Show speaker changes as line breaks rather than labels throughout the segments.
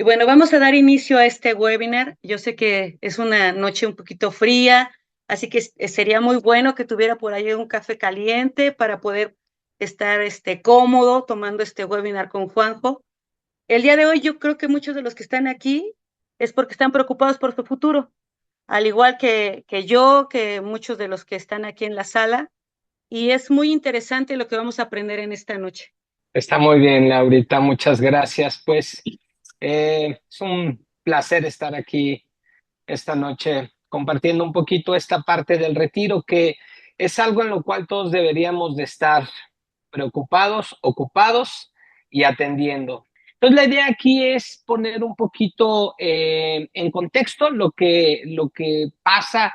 Y bueno, vamos a dar inicio a este webinar. Yo sé que es una noche un poquito fría, así que sería muy bueno que tuviera por ahí un café caliente para poder estar cómodo tomando este webinar con Juanjo. El día de hoy yo creo que muchos de los que están aquí es porque están preocupados por su futuro, al igual que yo, que muchos de los que están aquí en la sala, y es muy interesante lo que vamos a aprender en esta noche.
Está muy bien, Laurita, muchas gracias. Pues es un placer estar aquí esta noche compartiendo un poquito esta parte del retiro, que es algo en lo cual todos deberíamos de estar preocupados, ocupados y atendiendo. Entonces, la idea aquí es poner un poquito en contexto lo que pasa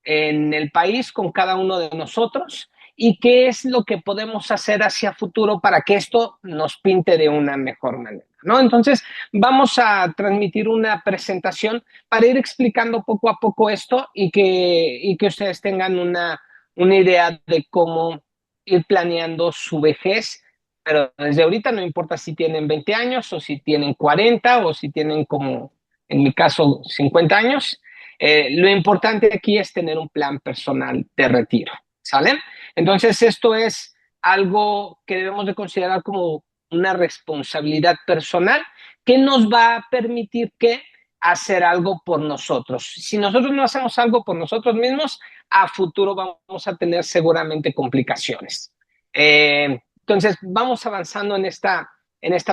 en el país con cada uno de nosotros y qué es lo que podemos hacer hacia futuro para que esto nos pinte de una mejor manera, ¿no? Entonces, vamos a transmitir una presentación para ir explicando poco a poco esto y que ustedes tengan una idea de cómo ir planeando su vejez, pero desde ahorita no importa si tienen 20 años o si tienen 40 o si tienen como en mi caso 50 años, lo importante aquí es tener un plan personal de retiro, ¿sale? Entonces esto es algo que debemos de considerar como una responsabilidad personal que nos va a permitir que hacer algo por nosotros. Si nosotros no hacemos algo por nosotros mismos, a futuro vamos a tener seguramente complicaciones. Entonces, vamos avanzando en esta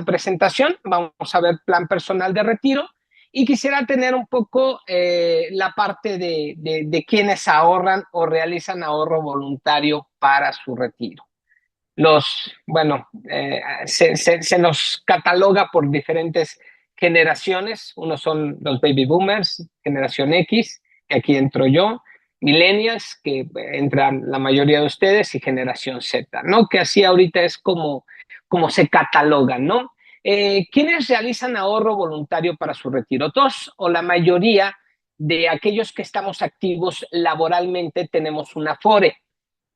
presentación. Vamos a ver plan personal de retiro y quisiera tener un poco la parte de quienes ahorran o realizan ahorro voluntario para su retiro. Bueno, se nos cataloga por diferentes generaciones. Unos son los baby boomers, generación X, que aquí entro yo, millennials, que entran la mayoría de ustedes, y generación Z, ¿no? Que así ahorita es como se catalogan, ¿no? ¿Quiénes realizan ahorro voluntario para su retiro? Todos o la mayoría de aquellos que estamos activos laboralmente tenemos una Afore,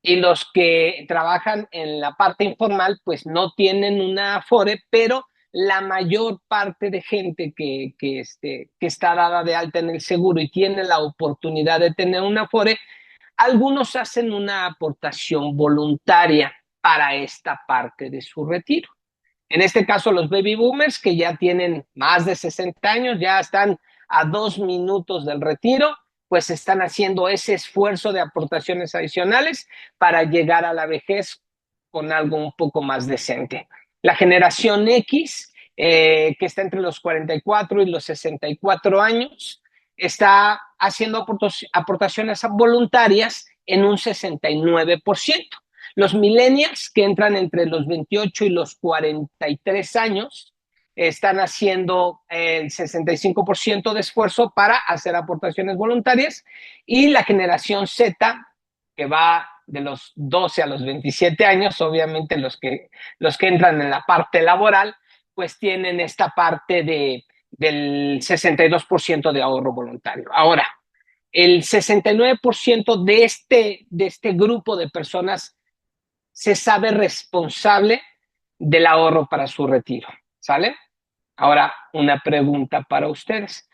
y los que trabajan en la parte informal pues no tienen una Afore, pero la mayor parte de gente que está dada de alta en el seguro y tiene la oportunidad de tener una Afore, algunos hacen una aportación voluntaria para esta parte de su retiro. En este caso, los baby boomers que ya tienen más de 60 años, ya están a 2 minutos del retiro, pues están haciendo ese esfuerzo de aportaciones adicionales para llegar a la vejez con algo un poco más decente. La generación X, que está entre los 44 y los 64 años, está haciendo aportaciones voluntarias en un 69%. Los millennials, que entran entre los 28 y los 43 años, están haciendo el 65% de esfuerzo para hacer aportaciones voluntarias, y la generación Z, que va de los 12 a los 27 años, obviamente los que entran en la parte laboral, pues tienen esta parte del 62% de ahorro voluntario. Ahora, el 69% de este grupo de personas se sabe responsable del ahorro para su retiro, ¿sale? Ahora, una pregunta para ustedes.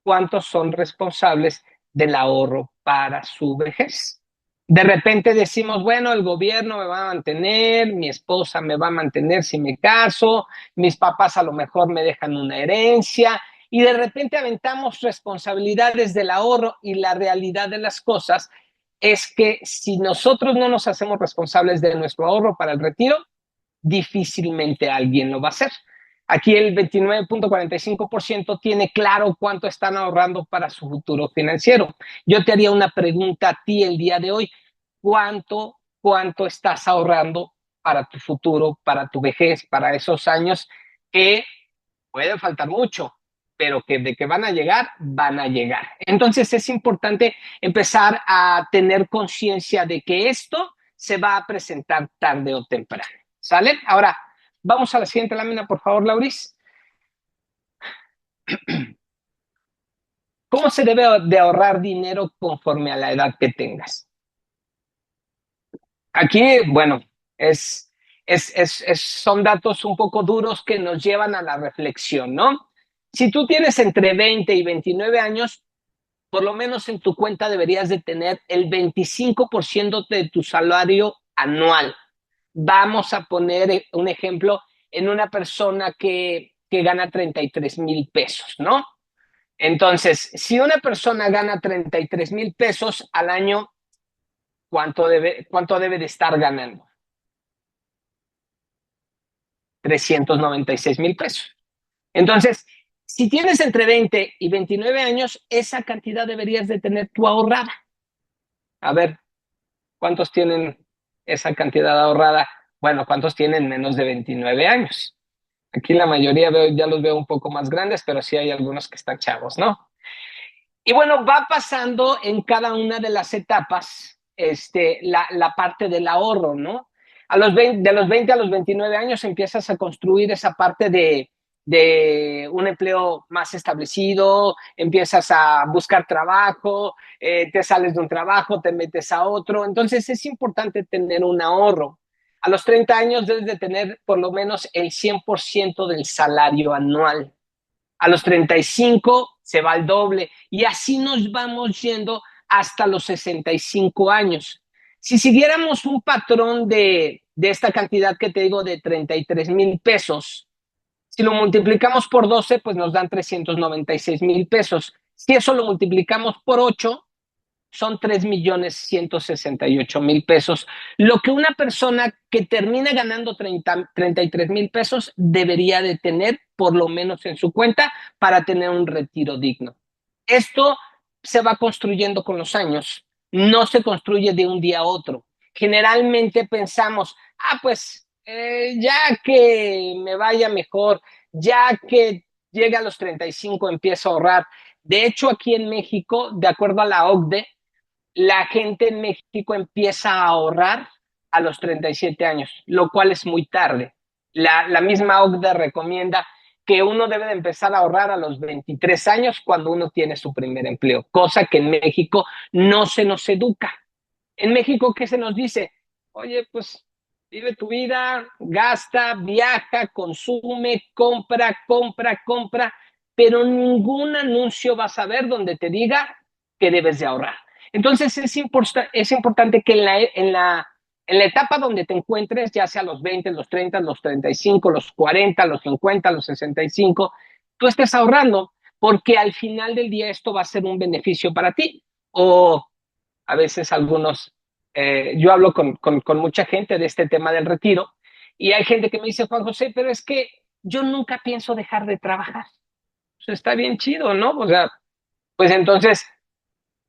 ¿Cuántos son responsables del ahorro para su vejez? De repente decimos, bueno, el gobierno me va a mantener, mi esposa me va a mantener si me caso, mis papás a lo mejor me dejan una herencia, y de repente aventamos responsabilidades del ahorro, y la realidad de las cosas es que si nosotros no nos hacemos responsables de nuestro ahorro para el retiro, difícilmente alguien lo va a hacer. Aquí el 29.45% tiene claro cuánto están ahorrando para su futuro financiero. Yo te haría una pregunta a ti el día de hoy. ¿Cuánto estás ahorrando para tu futuro, para tu vejez, para esos años que puede faltar mucho, pero que de que van a llegar, van a llegar? Entonces es importante empezar a tener conciencia de que esto se va a presentar tarde o temprano. ¿Sale? Ahora, vamos a la siguiente lámina, por favor, Lauris. ¿Cómo se debe de ahorrar dinero conforme a la edad que tengas? Aquí, bueno, es son datos un poco duros que nos llevan a la reflexión, ¿no? Si tú tienes entre 20 y 29 años, por lo menos en tu cuenta deberías de tener el 25% de tu salario anual. Vamos a poner un ejemplo en una persona que gana 33,000 pesos, ¿no? Entonces, si una persona gana 33,000 pesos al año, ¿cuánto debe de estar ganando? 396,000 pesos. Entonces, si tienes entre 20 y 29 años, esa cantidad deberías de tener tú ahorrada. A ver, ¿cuántos tienen esa cantidad ahorrada? Bueno, ¿cuántos tienen menos de 29 años? Aquí la mayoría ya los veo un poco más grandes, pero sí hay algunos que están chavos, ¿no? Y bueno, va pasando en cada una de las etapas la parte del ahorro, ¿no? De los 20 a los 29 años empiezas a construir esa parte de un empleo más establecido, empiezas a buscar trabajo, te sales de un trabajo, te metes a otro. Entonces es importante tener un ahorro. A los 30 años debes de tener por lo menos el 100% del salario anual. A los 35 se va al doble y así nos vamos yendo hasta los 65 años. Si siguiéramos un patrón de esta cantidad que te digo de 33,000 pesos, si lo multiplicamos por 12, pues nos dan 396,000 pesos. Si eso lo multiplicamos por 8, son 3,168,000 pesos, lo que una persona que termina ganando 33,000 pesos debería de tener por lo menos en su cuenta para tener un retiro digno. Esto se va construyendo con los años, no se construye de un día a otro. Generalmente pensamos, pues ya que me vaya mejor, ya que llegue a los 35 empiezo a ahorrar. De hecho, aquí en México, de acuerdo a la OCDE, la gente en México empieza a ahorrar a los 37 años, lo cual es muy tarde. La misma OCDE recomienda que uno debe de empezar a ahorrar a los 23 años cuando uno tiene su primer empleo, cosa que en México no se nos educa. En México, ¿qué se nos dice? Oye, pues vive tu vida, gasta, viaja, consume, compra, compra, compra, pero ningún anuncio vas a ver donde te diga que debes de ahorrar. Entonces es importante que en la etapa donde te encuentres, ya sea los 20, los 30, los 35, los 40, los 50, los 65, tú estés ahorrando, porque al final del día esto va a ser un beneficio para ti. O a veces yo hablo con mucha gente de este tema del retiro y hay gente que me dice, Juan José, pero es que yo nunca pienso dejar de trabajar. Pues está bien chido, ¿no? O sea, pues entonces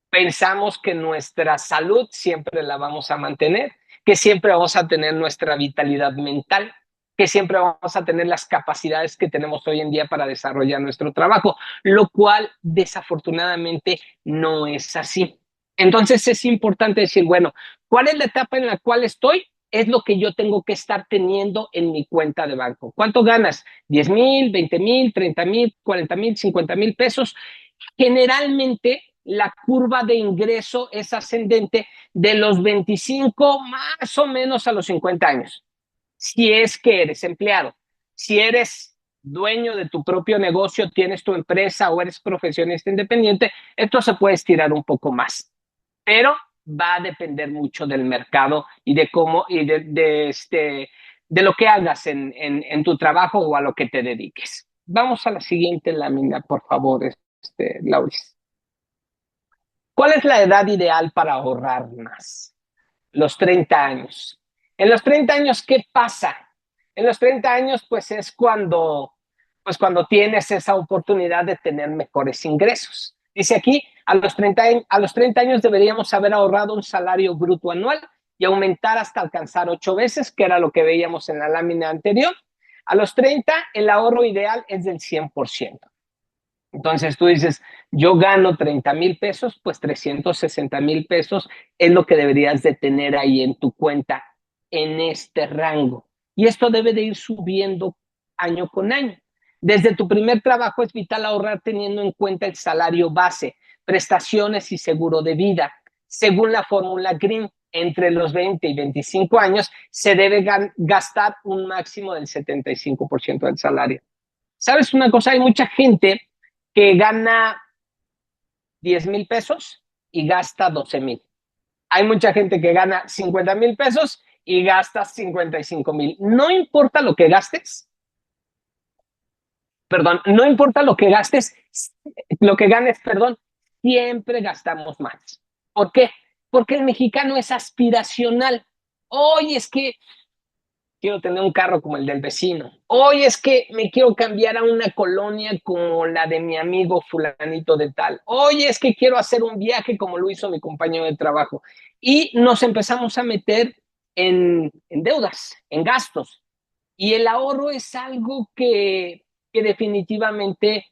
pensamos que nuestra salud siempre la vamos a mantener, que siempre vamos a tener nuestra vitalidad mental, que siempre vamos a tener las capacidades que tenemos hoy en día para desarrollar nuestro trabajo, lo cual desafortunadamente no es así. Entonces es importante decir, bueno, ¿cuál es la etapa en la cual estoy? Es lo que yo tengo que estar teniendo en mi cuenta de banco. ¿Cuánto ganas? 10,000, 20,000, 30,000, 40,000, 50,000 pesos. Generalmente la curva de ingreso es ascendente de los 25 más o menos a los 50 años. Si es que eres empleado, si eres dueño de tu propio negocio, tienes tu empresa o eres profesionista independiente, esto se puede estirar un poco más, pero va a depender mucho del mercado y de cómo y de lo que hagas en tu trabajo o a lo que te dediques. Vamos a la siguiente lámina, por favor, Lauris. ¿Cuál es la edad ideal para ahorrar más? Los 30 años. En los 30 años, ¿qué pasa? En los 30 años, pues es cuando tienes esa oportunidad de tener mejores ingresos. Dice aquí, a los 30 años deberíamos haber ahorrado un salario bruto anual y aumentar hasta alcanzar 8 veces, que era lo que veíamos en la lámina anterior. A los 30, el ahorro ideal es del 100%. Entonces tú dices, yo gano 30,000 pesos, pues 360,000 pesos es lo que deberías de tener ahí en tu cuenta en este rango. Y esto debe de ir subiendo año con año. Desde tu primer trabajo es vital ahorrar teniendo en cuenta el salario base, prestaciones y seguro de vida. Según la fórmula Green, entre los 20 y 25 años, se debe gastar un máximo del 75% del salario. ¿Sabes una cosa? Hay mucha gente que gana 10,000 pesos y gasta 12,000. Hay mucha gente que gana 50,000 pesos y gasta 55,000. No importa lo que gastes, perdón, no importa lo que gastes, lo que ganes, perdón, siempre gastamos más. ¿Por qué? Porque el mexicano es aspiracional. Hoy es que quiero tener un carro como el del vecino. Hoy es que me quiero cambiar a una colonia como la de mi amigo fulanito de tal. Hoy es que quiero hacer un viaje como lo hizo mi compañero de trabajo. Y nos empezamos a meter en deudas, en gastos. Y el ahorro es algo que definitivamente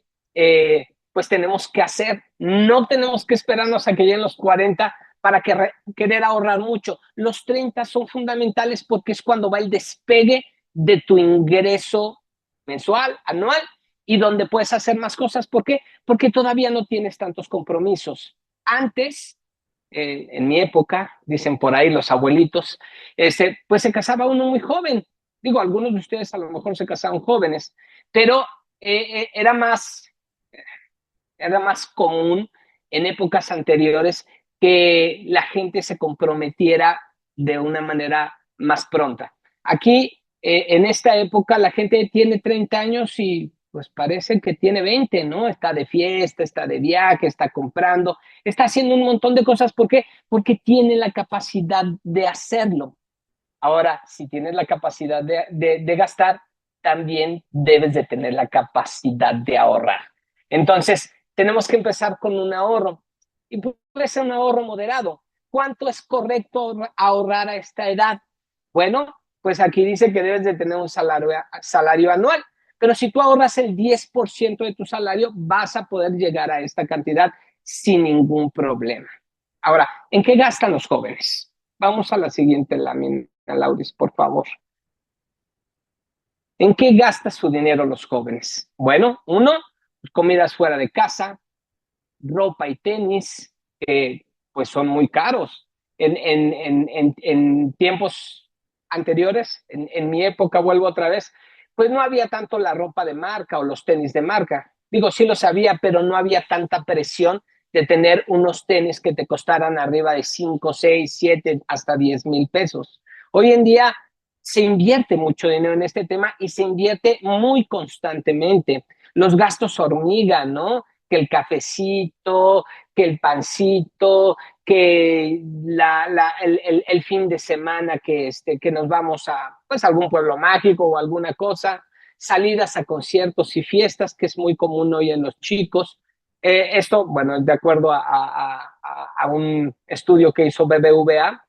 pues tenemos que hacer. No tenemos que esperarnos a que lleguen los 40 para querer ahorrar mucho. Los 30 son fundamentales porque es cuando va el despegue de tu ingreso mensual, anual, y donde puedes hacer más cosas. ¿Por qué? Porque todavía no tienes tantos compromisos. Antes, en mi época, dicen por ahí los abuelitos, pues se casaba uno muy joven. Digo, algunos de ustedes a lo mejor se casaron jóvenes, pero era más común en épocas anteriores que la gente se comprometiera de una manera más pronta. Aquí, en esta época, la gente tiene 30 años y pues parece que tiene 20, ¿no? Está de fiesta, está de viaje, está comprando, está haciendo un montón de cosas. ¿Por qué? Porque tiene la capacidad de hacerlo. Ahora, si tienes la capacidad de gastar, también debes de tener la capacidad de ahorrar. Entonces, tenemos que empezar con un ahorro. Y puede ser un ahorro moderado. ¿Cuánto es correcto ahorrar a esta edad? Bueno, pues aquí dice que debes de tener un salario anual. Pero si tú ahorras el 10% de tu salario, vas a poder llegar a esta cantidad sin ningún problema. Ahora, ¿en qué gastan los jóvenes? Vamos a la siguiente lámina, Lauris, por favor. ¿En qué gasta su dinero los jóvenes? Bueno, uno, comidas fuera de casa, ropa y tenis, pues son muy caros. En tiempos anteriores, en mi época, vuelvo otra vez, pues no había tanto la ropa de marca o los tenis de marca. Digo, sí los había, pero no había tanta presión de tener unos tenis que te costaran arriba de 5, 6, 7, hasta 10,000 pesos. Hoy en día se invierte mucho dinero en este tema y se invierte muy constantemente. Los gastos hormiga, ¿no? Que el cafecito, que el pancito, que el fin de semana que nos vamos a pues, algún pueblo mágico o alguna cosa, salidas a conciertos y fiestas, que es muy común hoy en los chicos. Esto, bueno, de acuerdo a un estudio que hizo BBVA.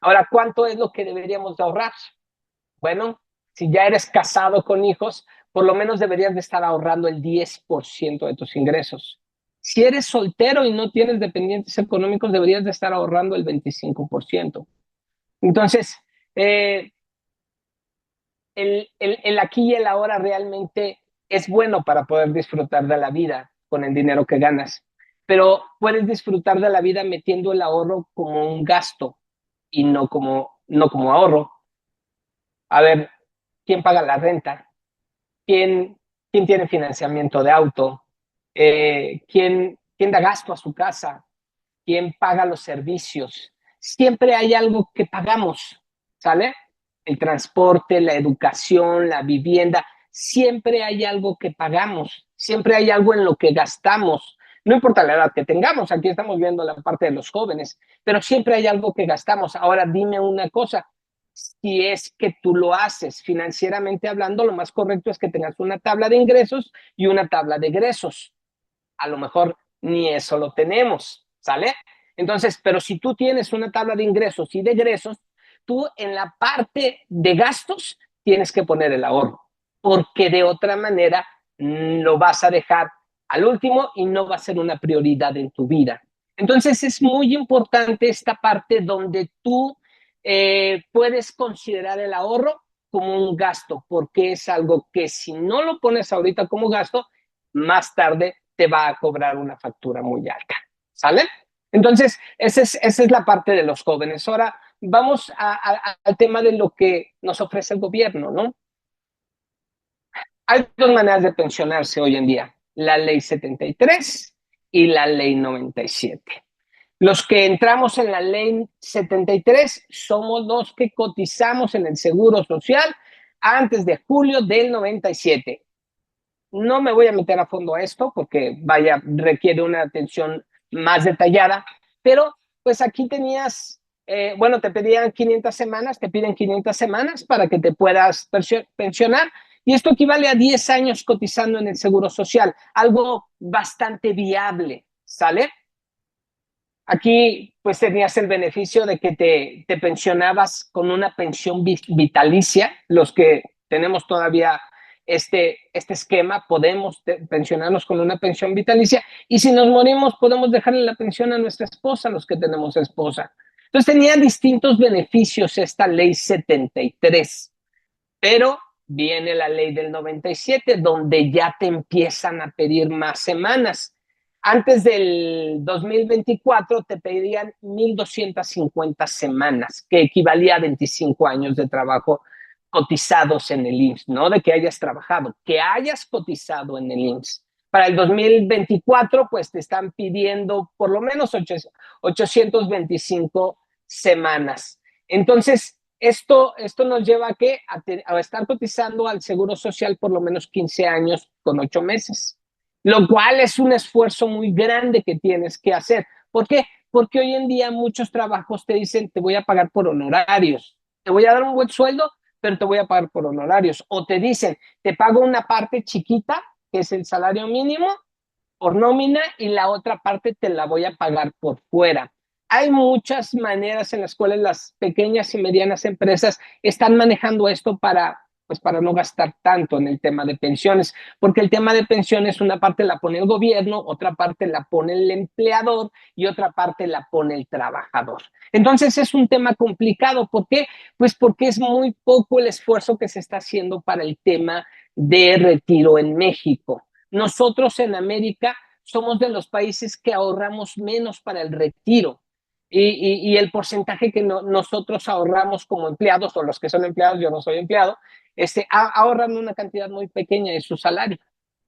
Ahora, ¿cuánto es lo que deberíamos de ahorrar? Bueno, si ya eres casado con hijos, por lo menos deberías de estar ahorrando el 10% de tus ingresos. Si eres soltero y no tienes dependientes económicos, deberías de estar ahorrando el 25%. Entonces, el aquí y el ahora realmente es bueno para poder disfrutar de la vida con el dinero que ganas, pero puedes disfrutar de la vida metiendo el ahorro como un gasto y no como ahorro. A ver, ¿quién paga la renta? ¿Quién tiene financiamiento de auto? ¿Quién da gasto a su casa? ¿Quién paga los servicios? Siempre hay algo que pagamos, ¿sale? El transporte, la educación, la vivienda, siempre hay algo que pagamos, siempre hay algo en lo que gastamos. No importa la edad que tengamos, aquí estamos viendo la parte de los jóvenes, pero siempre hay algo que gastamos. Ahora dime una cosa, si es que tú lo haces financieramente hablando, lo más correcto es que tengas una tabla de ingresos y una tabla de egresos. A lo mejor ni eso lo tenemos, ¿sale? Entonces, pero si tú tienes una tabla de ingresos y de egresos, tú en la parte de gastos tienes que poner el ahorro, porque de otra manera lo vas a dejar al último y no va a ser una prioridad en tu vida. Entonces es muy importante esta parte donde tú puedes considerar el ahorro como un gasto, porque es algo que si no lo pones ahorita como gasto, más tarde te va a cobrar una factura muy alta, ¿sale? Entonces, esa es la parte de los jóvenes. Ahora, vamos al tema de lo que nos ofrece el gobierno, ¿no? Hay dos maneras de pensionarse hoy en día, la ley 73 y la ley 97. Los que entramos en la ley 73 somos los que cotizamos en el Seguro Social antes de julio del 97. No me voy a meter a fondo a esto porque vaya, requiere una atención más detallada, pero pues aquí tenías, bueno, te pedían 500 semanas, te piden 500 semanas para que te puedas pensionar y esto equivale a 10 años cotizando en el Seguro Social, algo bastante viable, ¿sale? Aquí pues tenías el beneficio de que te pensionabas con una pensión vitalicia. Los que tenemos todavía este esquema podemos pensionarnos con una pensión vitalicia y si nos morimos podemos dejarle la pensión a nuestra esposa, los que tenemos esposa. Entonces tenía distintos beneficios esta ley 73, pero viene la ley del 97 donde ya te empiezan a pedir más semanas. Antes del 2024 te pedían 1,250 semanas, que equivalía a 25 años de trabajo cotizados en el IMSS, no de que hayas trabajado, que hayas cotizado en el IMSS. Para el 2024, pues te están pidiendo por lo menos 825 semanas. Entonces, esto nos lleva a estar cotizando al Seguro Social por lo menos 15 años con 8 meses, lo cual es un esfuerzo muy grande que tienes que hacer. ¿Por qué? Porque hoy en día muchos trabajos te dicen, te voy a pagar por honorarios, te voy a dar un buen sueldo, pero te voy a pagar por honorarios. O te dicen, te pago una parte chiquita, que es el salario mínimo, por nómina, y la otra parte te la voy a pagar por fuera. Hay muchas maneras en las cuales las pequeñas y medianas empresas están manejando esto para no gastar tanto en el tema de pensiones, porque el tema de pensiones una parte la pone el gobierno, otra parte la pone el empleador y otra parte la pone el trabajador. Entonces es un tema complicado. ¿Por qué? Pues porque es muy poco el esfuerzo que se está haciendo para el tema de retiro en México. Nosotros en América somos de los países que ahorramos menos para el retiro. Y el porcentaje que nosotros ahorramos como empleados, o los que son empleados, yo no soy empleado, ahorran una cantidad muy pequeña de su salario.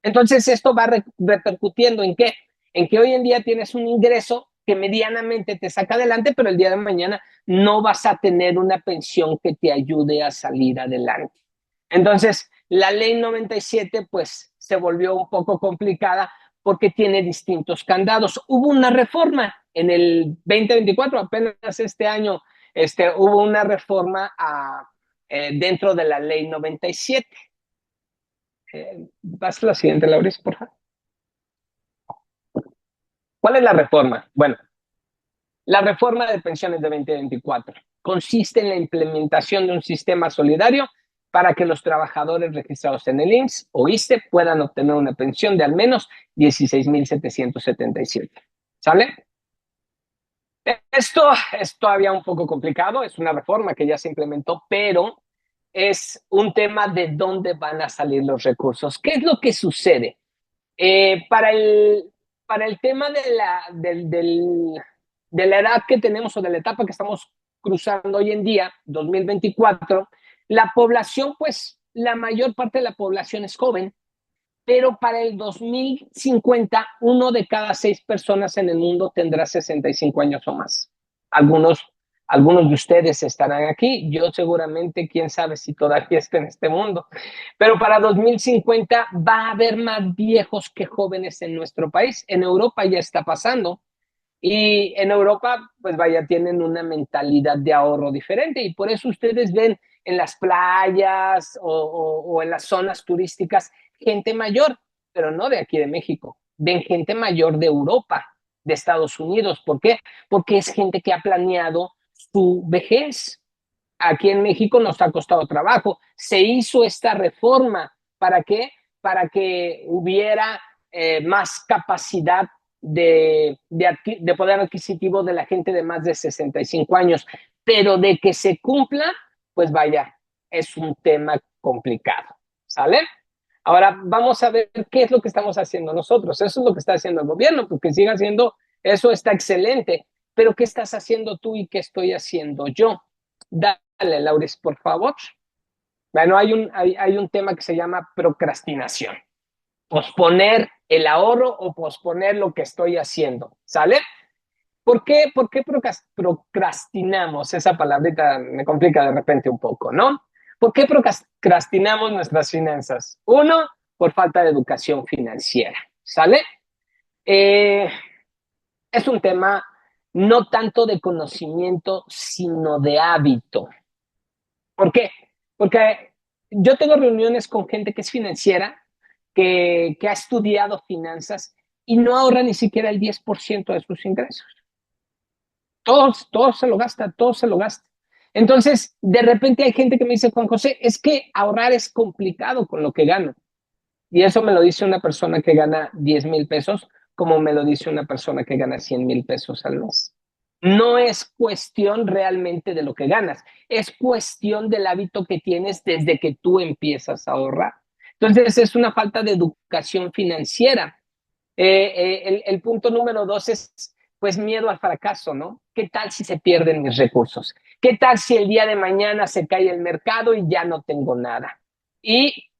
Entonces esto va repercutiendo ¿en qué? En que hoy en día tienes un ingreso que medianamente te saca adelante, pero el día de mañana no vas a tener una pensión que te ayude a salir adelante. Entonces, la ley 97 pues se volvió un poco complicada porque tiene distintos candados. Hubo una reforma en el 2024, apenas este año, hubo una reforma dentro de la ley 97. Vas a la siguiente, Lauris, por favor. ¿Cuál es la reforma? Bueno, la reforma de pensiones de 2024 consiste en la implementación de un sistema solidario para que los trabajadores registrados en el IMSS o ISSSTE puedan obtener una pensión de al menos 16,777. ¿Sale? Esto es todavía un poco complicado, es una reforma que ya se implementó, pero es un tema de dónde van a salir los recursos. ¿Qué es lo que sucede? Para el tema de la edad que tenemos o de la etapa que estamos cruzando hoy en día, 2024, la población, pues la mayor parte de la población es joven, pero para el 2050, 1 de cada 6 personas en el mundo tendrá 65 años o más. Algunos, algunos de ustedes estarán aquí, yo seguramente, quién sabe si todavía está en este mundo, pero para 2050 va a haber más viejos que jóvenes en nuestro país. En Europa ya está pasando. Y en Europa, pues vaya, tienen una mentalidad de ahorro diferente y por eso ustedes ven en las playas o en las zonas turísticas gente mayor, pero no de aquí de México. Ven gente mayor de Europa, de Estados Unidos. ¿Por qué? Porque es gente que ha planeado su vejez. Aquí en México nos ha costado trabajo. Se hizo esta reforma. ¿Para qué? Para que hubiera más capacidad de poder adquisitivo de la gente de más de 65 años. Pero de que se cumpla, pues vaya, es un tema complicado. ¿Sale? Ahora vamos a ver qué es lo que estamos haciendo nosotros. Eso es lo que está haciendo el gobierno, porque siga haciendo eso, está excelente. pero ¿qué estás haciendo tú y qué estoy haciendo yo? Dale, Lauris, por favor. Bueno, hay un tema que se llama procrastinación. Posponer el ahorro o posponer lo que estoy haciendo, ¿sale? ¿Por qué procrastinamos? Esa palabrita me complica de repente un poco, ¿no? ¿Por qué procrastinamos nuestras finanzas? Uno, por falta de educación financiera, ¿sale? Eh, es un tema no tanto de conocimiento, sino de hábito. ¿Por qué? Porque yo tengo reuniones con gente que es financiera, que ha estudiado finanzas y no ahorra ni siquiera el 10% de sus ingresos. Todo se lo gasta, todo se lo gasta. Entonces, de repente hay gente que me dice, Juan José, es que ahorrar es complicado con lo que gano. Y eso me lo dice una persona que gana 10,000 pesos, como me lo dice una persona que gana 100,000 pesos al mes. No es cuestión realmente de lo que ganas, es cuestión del hábito que tienes desde que tú empiezas a ahorrar. Entonces, es una falta de educación financiera. El punto número dos es, pues, miedo al fracaso, ¿no? ¿Qué tal si se pierden mis recursos? ¿Qué tal si el día de mañana se cae el mercado y ya no tengo nada? Y,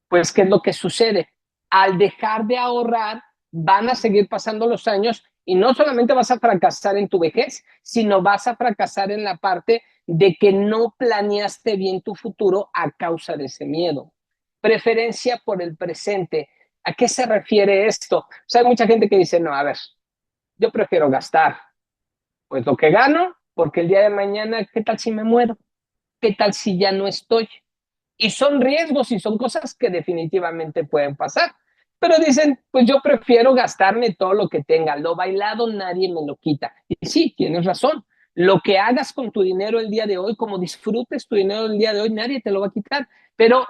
pues, ¿qué es lo que sucede? Al dejar de ahorrar, van a seguir pasando los años y no solamente vas a fracasar en tu vejez, sino vas a fracasar en la parte de que no planeaste bien tu futuro a causa de ese miedo. Preferencia por el presente. ¿A qué se refiere esto? O sea, hay mucha gente que dice, no, a ver, yo prefiero gastar pues lo que gano, porque el día de mañana, ¿qué tal si me muero? ¿Qué tal si ya no estoy? Y son riesgos y son cosas que definitivamente pueden pasar. Pero dicen, pues yo prefiero gastarme todo lo que tenga. Lo bailado nadie me lo quita. Y sí, tienes razón. Lo que hagas con tu dinero el día de hoy, como disfrutes tu dinero el día de hoy, nadie te lo va a quitar. Pero,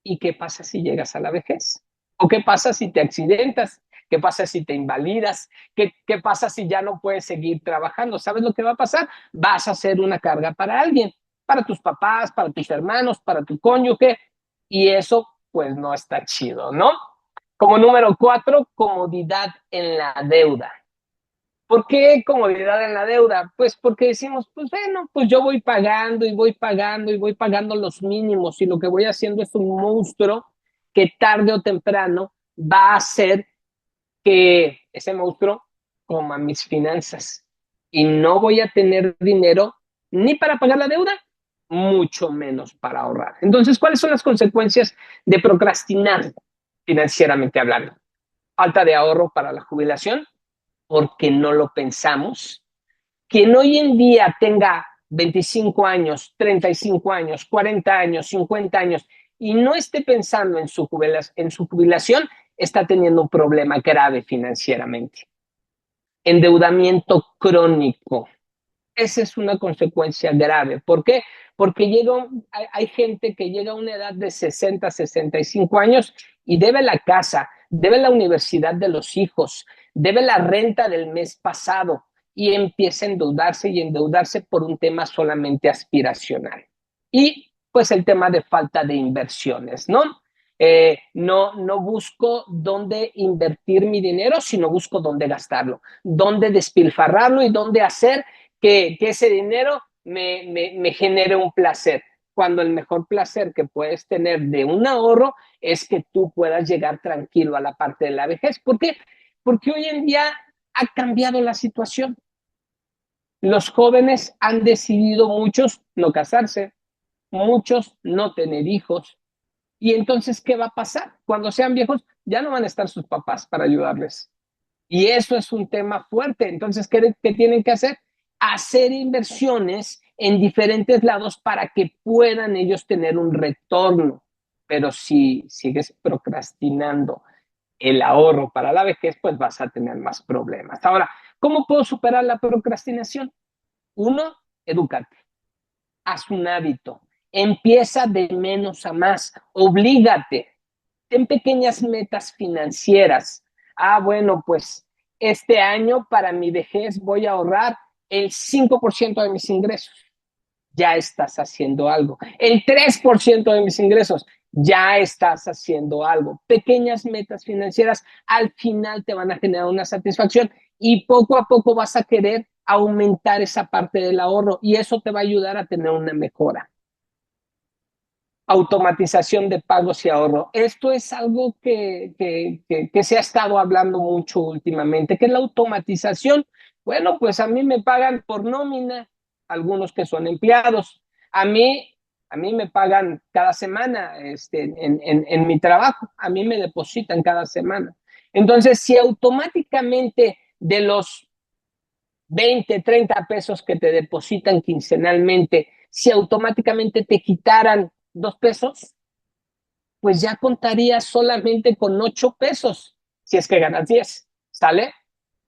¿y qué pasa si llegas a la vejez? ¿O qué pasa si te accidentas? ¿Qué pasa si te invalidas? ¿Qué pasa si ya no puedes seguir trabajando? ¿Sabes lo que va a pasar? Vas a ser una carga para alguien, para tus papás, para tus hermanos, para tu cónyuge, y eso pues no está chido, ¿no? Como número 4, comodidad en la deuda. ¿Por qué comodidad en la deuda? Pues porque decimos, pues bueno, pues yo voy pagando y voy pagando y voy pagando los mínimos y lo que voy haciendo es un monstruo que tarde o temprano va a hacer que ese monstruo coma mis finanzas y no voy a tener dinero ni para pagar la deuda, mucho menos para ahorrar. Entonces, ¿cuáles son las consecuencias de procrastinar financieramente hablando? Falta de ahorro para la jubilación, porque no lo pensamos. Quien hoy en día tenga 25 años, 35 años, 40 años, 50 años y no esté pensando en su jubilación, está teniendo un problema grave financieramente. Endeudamiento crónico. Esa es una consecuencia grave. ¿Por qué? Porque hay gente que llega a una edad de 60, 65 años y debe la casa, debe la universidad de los hijos, debe la renta del mes pasado y empieza a endeudarse y endeudarse por un tema solamente aspiracional. Y pues el tema de falta de inversiones, ¿no? No busco dónde invertir mi dinero, sino busco dónde gastarlo, dónde despilfarrarlo y dónde hacer que ese dinero me genere un placer, cuando el mejor placer que puedes tener de un ahorro es que tú puedas llegar tranquilo a la parte de la vejez. ¿Por qué? Porque hoy en día ha cambiado la situación. Los jóvenes han decidido, muchos, no casarse, muchos no tener hijos. Y entonces, ¿qué va a pasar? Cuando sean viejos, ya no van a estar sus papás para ayudarles. Y eso es un tema fuerte. Entonces, ¿qué tienen que hacer? Hacer inversiones en diferentes lados para que puedan ellos tener un retorno. Pero si sigues procrastinando el ahorro para la vejez, pues vas a tener más problemas. Ahora, ¿cómo puedo superar la procrastinación? Uno, edúcate, haz un hábito, empieza de menos a más, oblígate, ten pequeñas metas financieras. Bueno, pues este año para mi vejez voy a ahorrar el 5% de mis ingresos. Ya estás haciendo algo. El 3% de mis ingresos, ya estás haciendo algo. Pequeñas metas financieras al final te van a generar una satisfacción y poco a poco vas a querer aumentar esa parte del ahorro y eso te va a ayudar a tener una mejora. Automatización de pagos y ahorro. Esto es algo que se ha estado hablando mucho últimamente. ¿Qué es la automatización? Bueno, pues a mí me pagan por nómina, algunos que son empleados. A mí, a mí me pagan cada semana en mi trabajo, a mí me depositan cada semana. Entonces, si automáticamente de los 20, 30 pesos que te depositan quincenalmente, si automáticamente te quitaran 2 pesos, pues ya contarías solamente con 8 pesos, si es que ganas 10, ¿sale?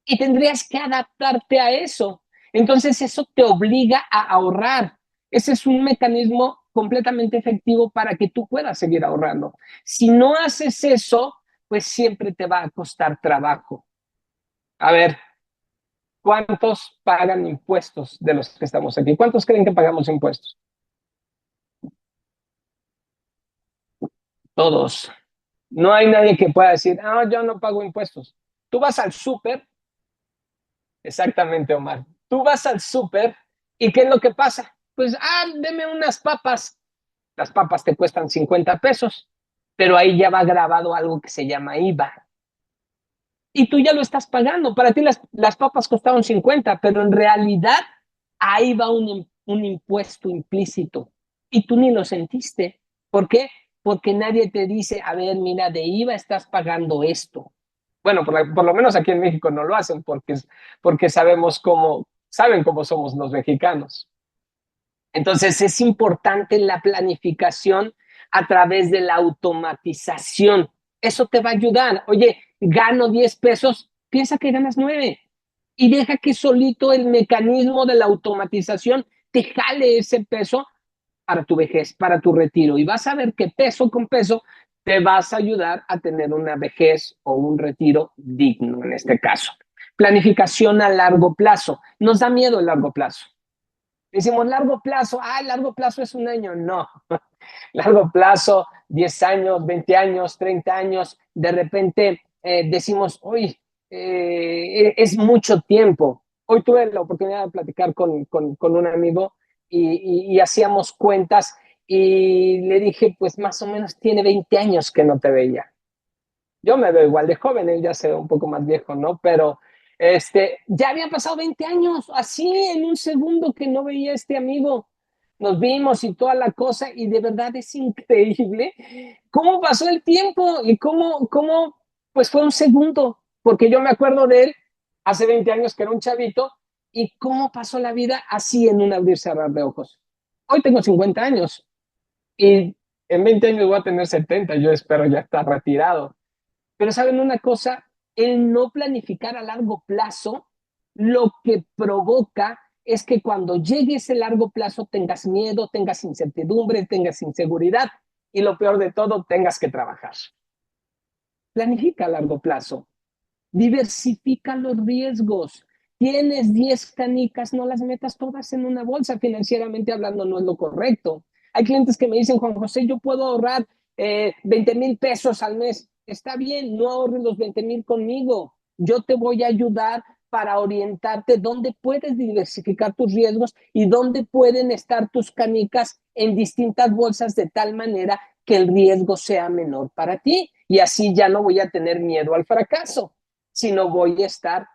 Y tendrías que adaptarte a eso. Entonces eso te obliga a ahorrar. Ese es un mecanismo completamente efectivo para que tú puedas seguir ahorrando. Si no haces eso, pues siempre te va a costar trabajo. A ver, ¿cuántos pagan impuestos de los que estamos aquí? ¿Cuántos creen que pagamos impuestos? Todos. No hay nadie que pueda decir, ah, yo no pago impuestos. Tú vas al súper, exactamente, Omar. Tú vas al súper y ¿qué es lo que pasa? Pues, deme unas papas. Las papas te cuestan 50 pesos, pero ahí ya va grabado algo que se llama IVA. Y tú ya lo estás pagando. Para ti las papas costaron 50, pero en realidad ahí va un impuesto implícito. Y tú ni lo sentiste. ¿Por qué? Porque nadie te dice, a ver, mira, de IVA estás pagando esto. Bueno, por lo menos aquí en México no lo hacen porque saben cómo somos los mexicanos. Entonces es importante la planificación a través de la automatización. Eso te va a ayudar. Oye, gano 10 pesos, piensa que ganas 9 y deja que solito el mecanismo de la automatización te jale ese peso para tu vejez, para tu retiro. Y vas a ver que peso con peso te vas a ayudar a tener una vejez o un retiro digno en este caso. Planificación a largo plazo. Nos da miedo el largo plazo. Decimos largo plazo, largo plazo es un año. No, largo plazo, 10 años, 20 años, 30 años. De repente decimos, uy, es mucho tiempo. Hoy tuve la oportunidad de platicar con un amigo y hacíamos cuentas y le dije, pues más o menos tiene 20 años que no te veía. Yo me veo igual de joven, él ya se ve un poco más viejo, ¿no? Pero ya habían pasado 20 años, así en un segundo que no veía a este amigo. Nos vimos y toda la cosa, y de verdad es increíble cómo pasó el tiempo y cómo pues fue un segundo, porque yo me acuerdo de él hace 20 años que era un chavito, y cómo pasó la vida así en un abrir cerrar de ojos. Hoy tengo 50 años y en 20 años voy a tener 70, yo espero ya estar retirado. Pero saben una cosa, el no planificar a largo plazo lo que provoca es que cuando llegue ese largo plazo tengas miedo, tengas incertidumbre, tengas inseguridad y lo peor de todo, tengas que trabajar. Planifica a largo plazo, diversifica los riesgos. Tienes 10 canicas, no las metas todas en una bolsa, financieramente hablando no es lo correcto. Hay clientes que me dicen, Juan José, yo puedo ahorrar 20,000 pesos al mes. Está bien, no ahorres los 20,000 conmigo. Yo te voy a ayudar para orientarte dónde puedes diversificar tus riesgos y dónde pueden estar tus canicas en distintas bolsas de tal manera que el riesgo sea menor para ti. Y así ya no voy a tener miedo al fracaso, sino voy a estar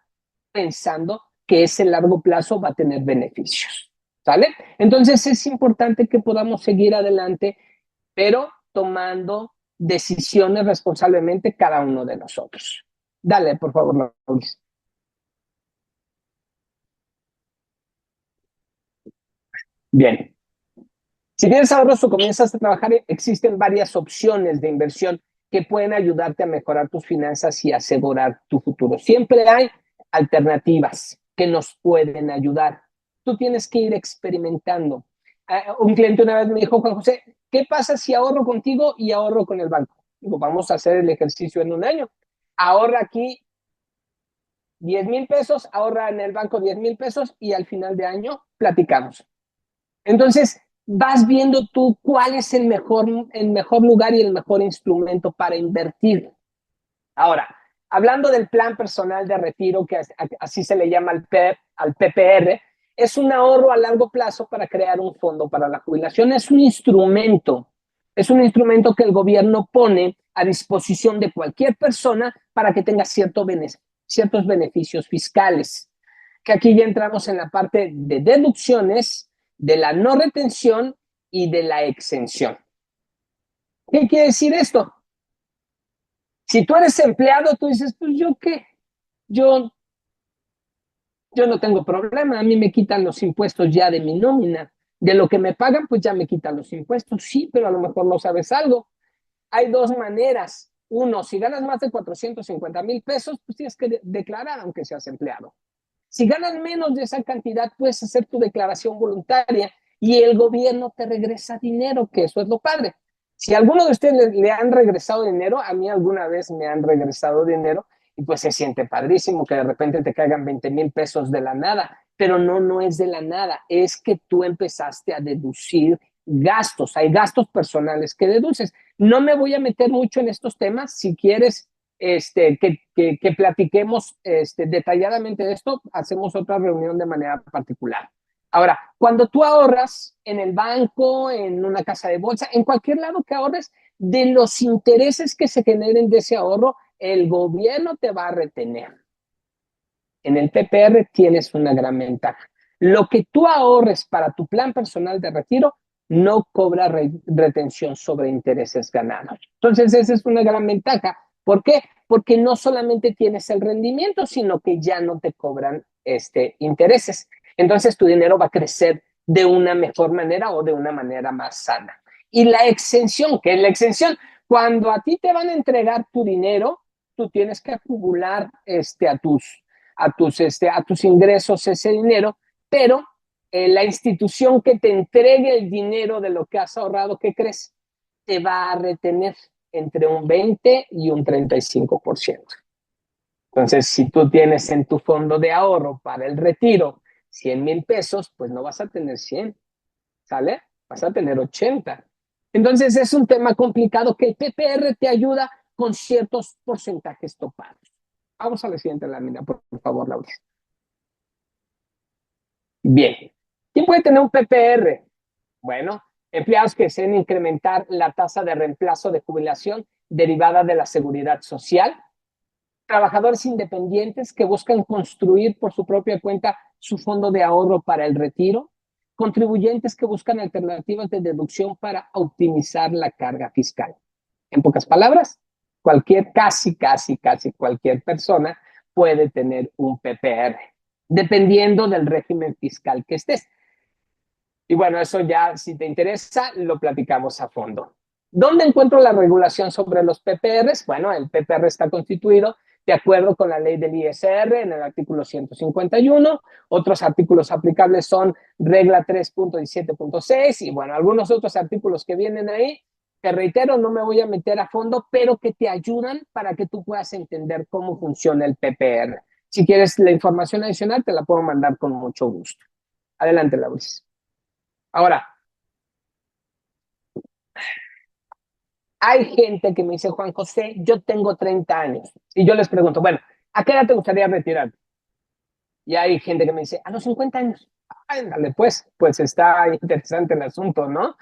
pensando que ese largo plazo va a tener beneficios. ¿Sale? Entonces es importante que podamos seguir adelante, pero tomando decisiones responsablemente cada uno de nosotros. Dale, por favor, Luis. Bien. Si tienes ahorros o comienzas a trabajar, existen varias opciones de inversión que pueden ayudarte a mejorar tus finanzas y asegurar tu futuro. Siempre hay alternativas que nos pueden ayudar. Tú tienes que ir experimentando. Un cliente una vez me dijo, Juan José, ¿qué pasa si ahorro contigo y ahorro con el banco? Digo, vamos a hacer el ejercicio en un año. Ahorra aquí 10,000 pesos, ahorra en el banco 10,000 pesos y al final de año platicamos. Entonces, vas viendo tú cuál es el mejor lugar y el mejor instrumento para invertir. Ahora, hablando del plan personal de retiro, que así se le llama al PEP, al PPR, es un ahorro a largo plazo para crear un fondo para la jubilación. Es un instrumento que el gobierno pone a disposición de cualquier persona para que tenga ciertos beneficios fiscales. Que aquí ya entramos en la parte de deducciones, de la no retención y de la exención. ¿Qué quiere decir esto? Si tú eres empleado, tú dices, pues yo qué, yo no tengo problema, a mí me quitan los impuestos ya de mi nómina, de lo que me pagan, pues ya me quitan los impuestos, sí, pero a lo mejor no sabes algo. Hay dos maneras. Uno, si ganas más de 450,000 pesos, pues tienes que declarar aunque seas empleado. Si ganas menos de esa cantidad, puedes hacer tu declaración voluntaria y el gobierno te regresa dinero, que eso es lo padre. Si a alguno de ustedes le han regresado dinero, a mí alguna vez me han regresado dinero y pues se siente padrísimo que de repente te caigan 20,000 pesos de la nada, pero no es de la nada, es que tú empezaste a deducir gastos, hay gastos personales que deduces. No me voy a meter mucho en estos temas, si quieres que platiquemos detalladamente de esto, hacemos otra reunión de manera particular. Ahora, cuando tú ahorras en el banco, en una casa de bolsa, en cualquier lado que ahorres, de los intereses que se generen de ese ahorro, el gobierno te va a retener. En el PPR tienes una gran ventaja. Lo que tú ahorres para tu plan personal de retiro no cobra retención sobre intereses ganados. Entonces, esa es una gran ventaja. ¿Por qué? Porque no solamente tienes el rendimiento, sino que ya no te cobran intereses. Entonces, tu dinero va a crecer de una mejor manera o de una manera más sana. Y la exención, ¿qué es la exención? Cuando a ti te van a entregar tu dinero, tú tienes que acumular a tus ingresos ese dinero, pero la institución que te entregue el dinero de lo que has ahorrado, ¿qué crees? Te va a retener entre un 20 y un 35%. Entonces, si tú tienes en tu fondo de ahorro para el retiro 100,000 pesos, pues no vas a tener 100, ¿sale? Vas a tener 80. Entonces, es un tema complicado que el PPR te ayuda con ciertos porcentajes topados. Vamos a la siguiente lámina, por favor, Laura. Bien. ¿Quién puede tener un PPR? Bueno, empleados que deseen incrementar la tasa de reemplazo de jubilación derivada de la seguridad social, trabajadores independientes que buscan construir por su propia cuenta su fondo de ahorro para el retiro, contribuyentes que buscan alternativas de deducción para optimizar la carga fiscal. En pocas palabras, casi cualquier persona puede tener un PPR, dependiendo del régimen fiscal que estés. Y bueno, eso ya, si te interesa, lo platicamos a fondo. ¿Dónde encuentro la regulación sobre los PPRs? Bueno, el PPR está constituido de acuerdo con la ley del ISR en el artículo 151. Otros artículos aplicables son regla 3.17.6 y bueno, algunos otros artículos que vienen ahí. Te reitero, no me voy a meter a fondo, pero que te ayudan para que tú puedas entender cómo funciona el PPR. Si quieres la información adicional, te la puedo mandar con mucho gusto. Adelante, Lauris. Ahora, hay gente que me dice, Juan José, yo tengo 30 años. Y yo les pregunto, bueno, ¿a qué edad te gustaría retirar? Y hay gente que me dice, a los 50 años. Ándale, pues está interesante el asunto, ¿no?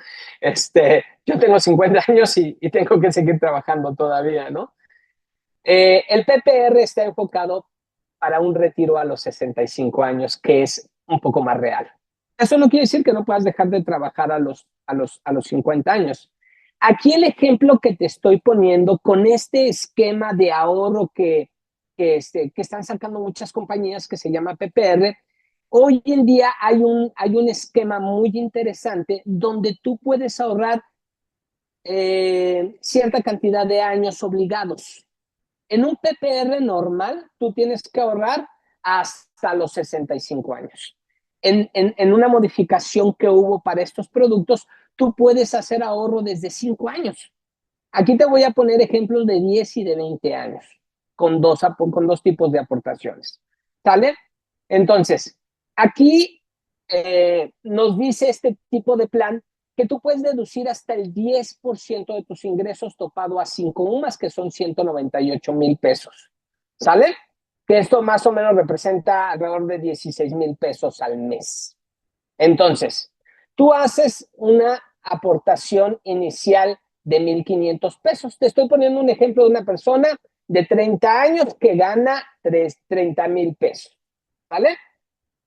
Yo tengo 50 años y tengo que seguir trabajando todavía, ¿no? El PPR está enfocado para un retiro a los 65 años, que es un poco más real. Eso no quiere decir que no puedas dejar de trabajar a los 50 años. Aquí el ejemplo que te estoy poniendo con este esquema de ahorro que están sacando muchas compañías que se llama PPR, hoy en día hay un esquema muy interesante donde tú puedes ahorrar cierta cantidad de años obligados. En un PPR normal, tú tienes que ahorrar hasta los 65 años. En una modificación que hubo para estos productos, tú puedes hacer ahorro desde 5 años. Aquí te voy a poner ejemplos de 10 y de 20 años, con dos tipos de aportaciones. ¿Sale? Entonces, aquí nos dice este tipo de plan que tú puedes deducir hasta el 10% de tus ingresos topado a 5 UMAS, que son 198,000 pesos. ¿Sale? que esto más o menos representa alrededor de 16,000 pesos al mes. Entonces, tú haces una aportación inicial de 1,500 pesos. Te estoy poniendo un ejemplo de una persona de 30 años que gana 30,000 pesos, ¿vale?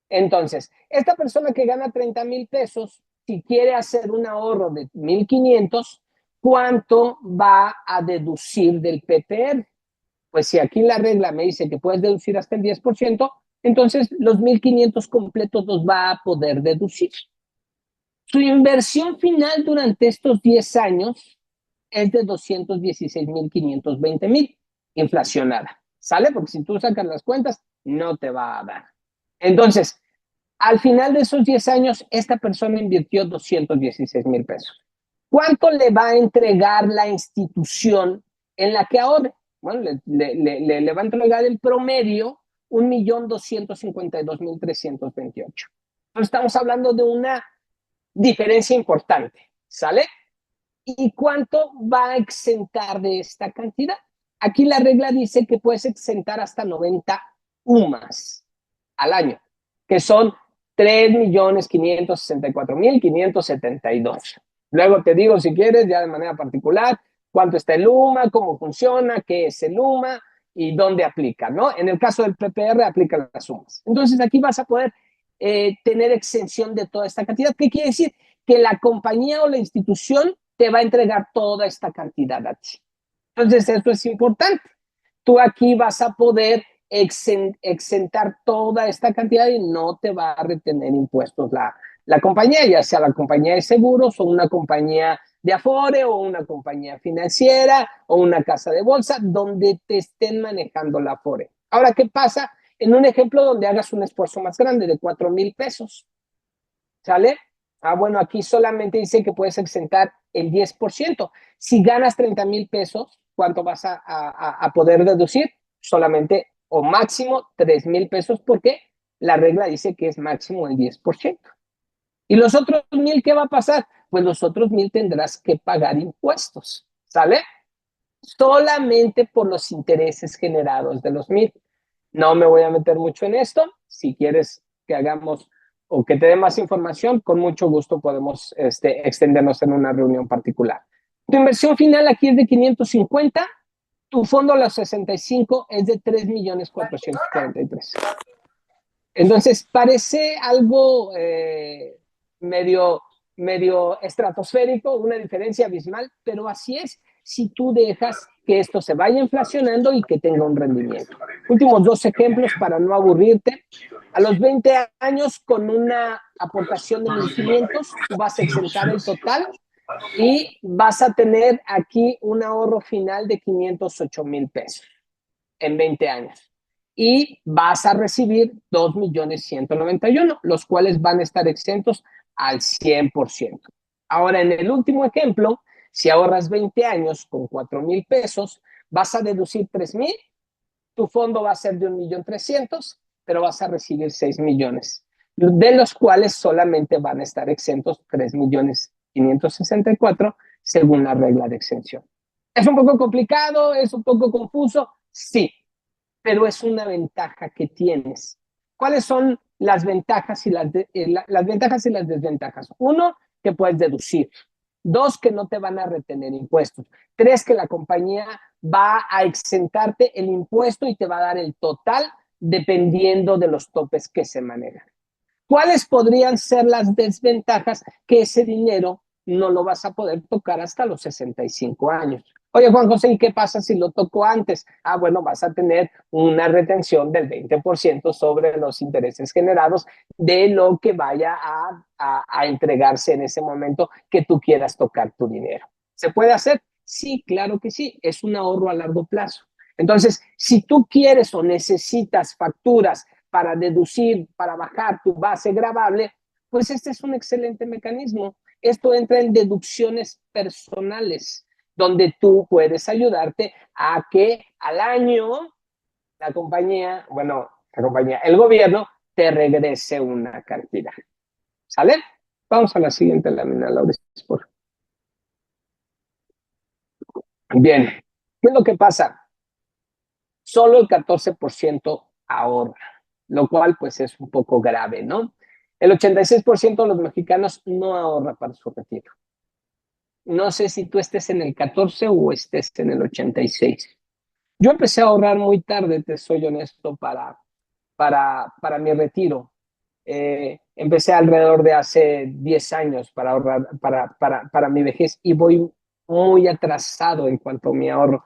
Entonces, esta persona que gana 30,000 pesos, si quiere hacer un ahorro de 1,500, ¿cuánto va a deducir del PPR? Pues si aquí la regla me dice que puedes deducir hasta el 10%, entonces los 1,500 completos los va a poder deducir. Su inversión final durante estos 10 años es de 216,520,000, inflacionada. ¿Sale? Porque si tú sacas las cuentas, no te va a dar. Entonces, al final de esos 10 años, esta persona invirtió 216,000 pesos. ¿Cuánto le va a entregar la institución en la que ahorre? Bueno, le va a entregar el promedio 1,252,328. Entonces, estamos hablando de una diferencia importante, ¿sale? ¿Y cuánto va a exentar de esta cantidad? Aquí la regla dice que puedes exentar hasta 90 UMAS al año, que son 3,564,572. Luego te digo, si quieres, ya de manera particular, cuánto está el UMA, cómo funciona, qué es el UMA y dónde aplica, ¿no? En el caso del PPR, aplica las sumas. Entonces, aquí vas a poder tener exención de toda esta cantidad. ¿Qué quiere decir? Que la compañía o la institución te va a entregar toda esta cantidad a ti. Entonces, esto es importante. Tú aquí vas a poder exentar toda esta cantidad y no te va a retener impuestos la compañía, ya sea la compañía de seguros o una compañía de afore o una compañía financiera o una casa de bolsa donde te estén manejando la afore. Ahora, ¿qué pasa en un ejemplo donde hagas un esfuerzo más grande de 4,000 pesos? ¿Sale? Bueno, aquí solamente dice que puedes exentar el 10%. Si ganas 30,000 pesos, ¿cuánto vas a poder deducir? Solamente o máximo 3,000 pesos, porque la regla dice que es máximo el 10%. ¿Y los otros 1,000 qué va a pasar? Pues los otros 1,000 tendrás que pagar impuestos, ¿sale? Solamente por los intereses generados de los 1,000. No me voy a meter mucho en esto. Si quieres que hagamos o que te dé más información, con mucho gusto podemos extendernos en una reunión particular. Tu inversión final aquí es de 550, tu fondo a los 65 es de 3,443,000. Entonces, parece algo medio estratosférico, una diferencia abismal, pero así es si tú dejas que esto se vaya inflacionando y que tenga un rendimiento. Últimos 2 ejemplos para no aburrirte. A los 20 años, con una aportación de 1,500, tú vas a exentar el total y vas a tener aquí un ahorro final de 508,000 pesos en 20 años. Y vas a recibir 2,191,000, los cuales van a estar exentos al 100%. Ahora, en el último ejemplo, si ahorras 20 años con 4,000 pesos, vas a deducir 3,000, tu fondo va a ser de 1,300,000, pero vas a recibir 6 millones, de los cuales solamente van a estar exentos 3,564,000 según la regla de exención. ¿Es un poco complicado? ¿Es un poco confuso? Sí, pero es una ventaja que tienes. ¿Cuáles son las ventajas y las ventajas y las desventajas? Uno, que puedes deducir. Dos, que no te van a retener impuestos. Tres, que la compañía va a exentarte el impuesto y te va a dar el total dependiendo de los topes que se manejan. ¿Cuáles podrían ser las desventajas? Que ese dinero no lo vas a poder tocar hasta los 65 años. Oye, Juan José, ¿y qué pasa si lo toco antes? Bueno, vas a tener una retención del 20% sobre los intereses generados de lo que vaya a entregarse en ese momento que tú quieras tocar tu dinero. ¿Se puede hacer? Sí, claro que sí. Es un ahorro a largo plazo. Entonces, si tú quieres o necesitas facturas para deducir, para bajar tu base gravable, pues este es un excelente mecanismo. Esto entra en deducciones personales, donde tú puedes ayudarte a que al año el gobierno te regrese una cantidad. ¿Sale? Vamos a la siguiente lámina, Laura. Bien, ¿qué es lo que pasa? Solo el 14% ahorra, lo cual pues es un poco grave, ¿no? El 86% de los mexicanos no ahorra para su retiro. No sé si tú estés en el 14 o estés en el 86. Yo empecé a ahorrar muy tarde, te soy honesto, para mi retiro. Empecé alrededor de hace 10 años para ahorrar para mi vejez y voy muy atrasado en cuanto a mi ahorro,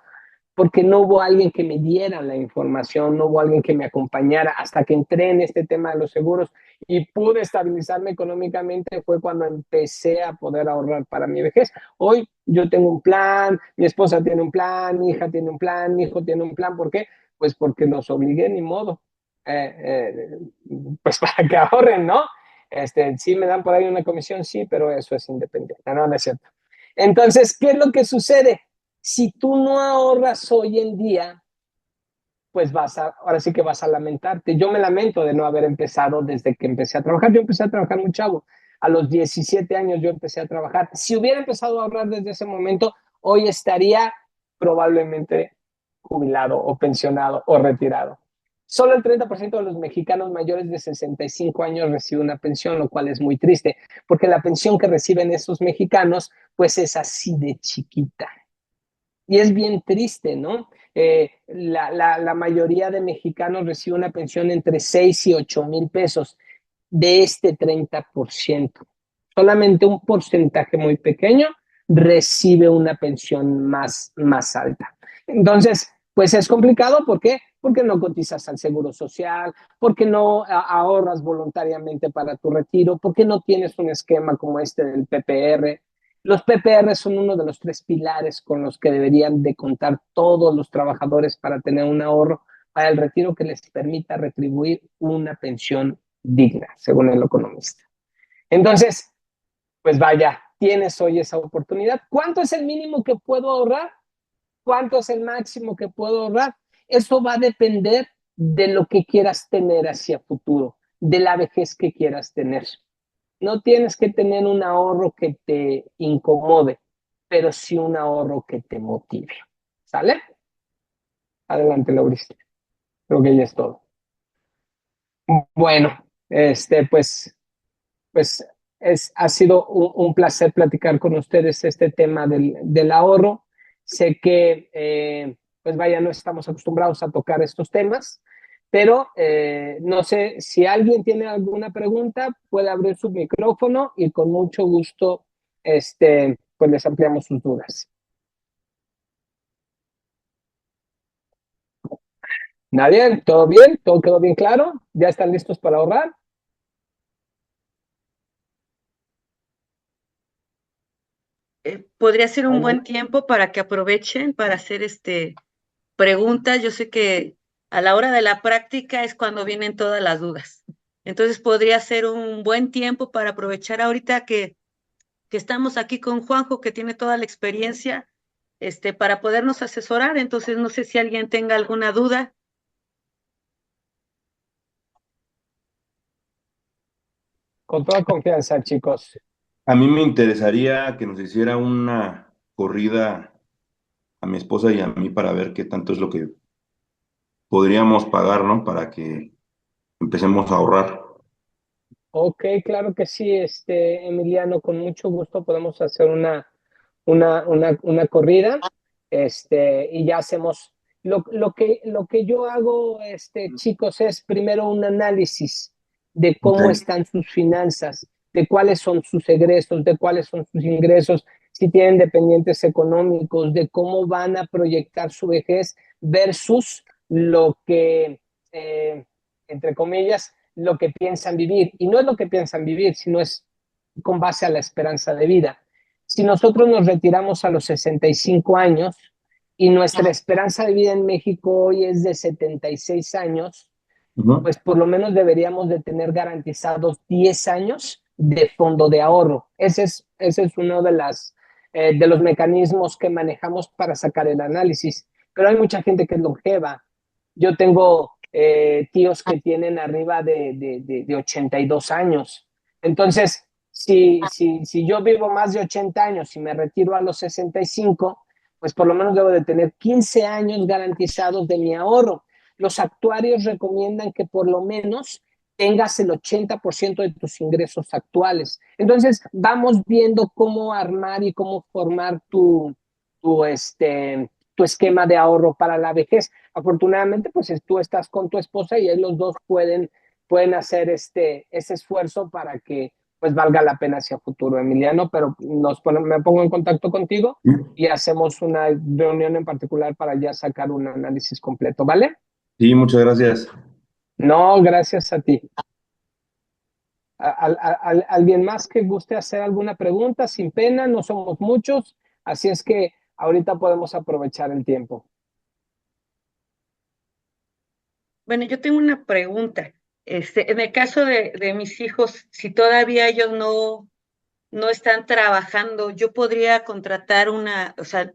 porque no hubo alguien que me diera la información, no hubo alguien que me acompañara hasta que entré en este tema de los seguros y pude estabilizarme económicamente, fue cuando empecé a poder ahorrar para mi vejez. Hoy yo tengo un plan, mi esposa tiene un plan, mi hija tiene un plan, mi hijo tiene un plan. ¿Por qué? Pues porque los obligué, ni modo. Eh, eh, pues para que ahorren, ¿no? Sí me dan por ahí una comisión, sí, pero eso es independiente, no es cierto. Entonces, ¿qué es lo que sucede? Si tú no ahorras hoy en día, pues ahora sí que vas a lamentarte. Yo me lamento de no haber empezado desde que empecé a trabajar. Yo empecé a trabajar muy chavo. A los 17 años yo empecé a trabajar. Si hubiera empezado a ahorrar desde ese momento, hoy estaría probablemente jubilado o pensionado o retirado. Solo el 30% de los mexicanos mayores de 65 años recibe una pensión, lo cual es muy triste, porque la pensión que reciben esos mexicanos, pues es así de chiquita. Y es bien triste, ¿no? La mayoría de mexicanos recibe una pensión entre 6 y 8 mil pesos de este 30%. Solamente un porcentaje muy pequeño recibe una pensión más alta. Entonces, pues es complicado. ¿Por qué? Porque no cotizas al seguro social, porque no ahorras voluntariamente para tu retiro, porque no tienes un esquema como este del PPR. Los PPR son uno de los 3 pilares con los que deberían de contar todos los trabajadores para tener un ahorro para el retiro que les permita retribuir una pensión digna, según el economista. Entonces, pues vaya, tienes hoy esa oportunidad. ¿Cuánto es el mínimo que puedo ahorrar? ¿Cuánto es el máximo que puedo ahorrar? Eso va a depender de lo que quieras tener hacia futuro, de la vejez que quieras tener. No tienes que tener un ahorro que te incomode, pero sí un ahorro que te motive. ¿Sale? Adelante, Laurista. Creo que ya es todo. Bueno, pues ha sido un placer platicar con ustedes este tema del ahorro. Sé que, pues vaya, no estamos acostumbrados a tocar estos temas, pero no sé si alguien tiene alguna pregunta, puede abrir su micrófono y con mucho gusto, pues les ampliamos sus dudas. ¿Nadie? ¿Todo bien? ¿Todo quedó bien claro? ¿Ya están listos para ahorrar?
Podría ser un buen tiempo para que aprovechen para hacer preguntas. Yo sé que a la hora de la práctica es cuando vienen todas las dudas. Entonces podría ser un buen tiempo para aprovechar ahorita que estamos aquí con Juanjo, que tiene toda la experiencia, para podernos asesorar. Entonces no sé si alguien tenga alguna duda.
Con toda confianza, chicos.
A mí me interesaría que nos hiciera una corrida a mi esposa y a mí para ver qué tanto es lo que podríamos pagar, ¿no? Para que empecemos a ahorrar.
Ok, claro que sí, Emiliano, con mucho gusto podemos hacer una corrida, y ya hacemos, lo que yo hago, chicos, es primero un análisis de
Ok.
cómo están sus finanzas, de cuáles son sus egresos, de cuáles son sus ingresos, si tienen dependientes económicos, de cómo van a proyectar su vejez versus lo que, entre comillas, lo que piensan vivir. Y no es lo que piensan vivir, sino es con base a la esperanza de vida. Si nosotros nos retiramos a los 65 años y nuestra esperanza de vida en México hoy es de 76 años,
Ujú.
pues por lo menos deberíamos de tener garantizados 10 años de fondo de ahorro. Ese es uno de los mecanismos que manejamos para sacar el análisis. Pero hay mucha gente que es longeva. Yo tengo tíos que tienen arriba de 82 años. Entonces, si yo vivo más de 80 años y me retiro a los 65, pues por lo menos debo de tener 15 años garantizados de mi ahorro. los actuarios recomiendan que por lo menos tengas el 80% de tus ingresos actuales. Entonces, vamos viendo cómo armar y cómo formar tu esquema de ahorro para la vejez. Afortunadamente, pues tú estás con tu esposa y los dos pueden hacer ese esfuerzo para que pues valga la pena hacia futuro, Emiliano, pero me pongo en contacto contigo y hacemos una reunión en particular para ya sacar un análisis completo, ¿vale?
Sí, muchas gracias.
No, gracias a ti. ¿Alguien más que guste hacer alguna pregunta? Sin pena, no somos muchos, así es que ahorita podemos aprovechar el tiempo.
Bueno, yo tengo una pregunta. En el caso de mis hijos, si todavía ellos no están trabajando, yo podría contratar o sea,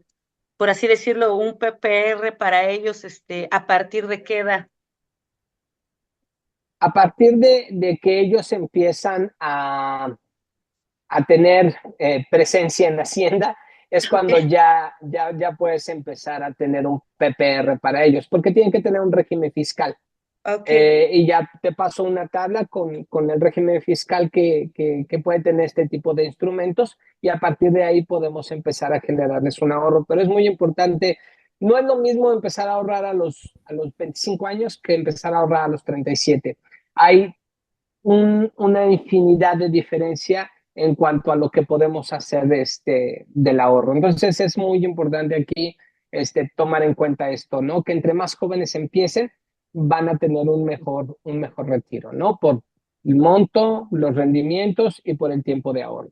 por así decirlo, un PPR para ellos, ¿a partir de qué edad?
A partir de que ellos empiezan a tener presencia en Hacienda, es cuando ya puedes empezar a tener un PPR para ellos, porque tienen que tener un régimen fiscal.
Ok,
Y ya te paso una tabla con el régimen fiscal que puede tener este tipo de instrumentos y a partir de ahí podemos empezar a generarles un ahorro. Pero es muy importante, no es lo mismo empezar a ahorrar a los 25 años que empezar a ahorrar a los 37. Hay una infinidad de diferencia en cuanto a lo que podemos hacer del ahorro. Entonces es muy importante aquí tomar en cuenta esto, ¿no? Que entre más jóvenes empiecen, van a tener un mejor retiro, ¿no? Por el monto, los rendimientos y por el tiempo de ahorro.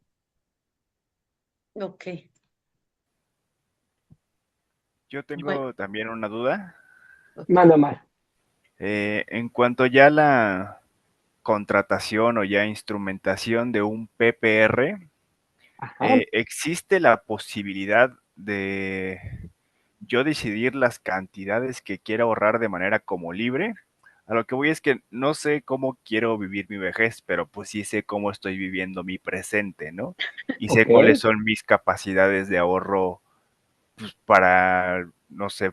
ok.
Yo
Bueno,
tengo también una duda.
ok.
Manda más.
En cuanto ya a la contratación o ya instrumentación de un PPR,
Ajá.
¿existe la posibilidad de yo decidir las cantidades que quiero ahorrar de manera como libre? A lo que voy es que no sé cómo quiero vivir mi vejez, pero pues sí sé cómo estoy viviendo mi presente, ¿no? Y sé
Ok,
cuáles son mis capacidades de ahorro, pues, para, no sé,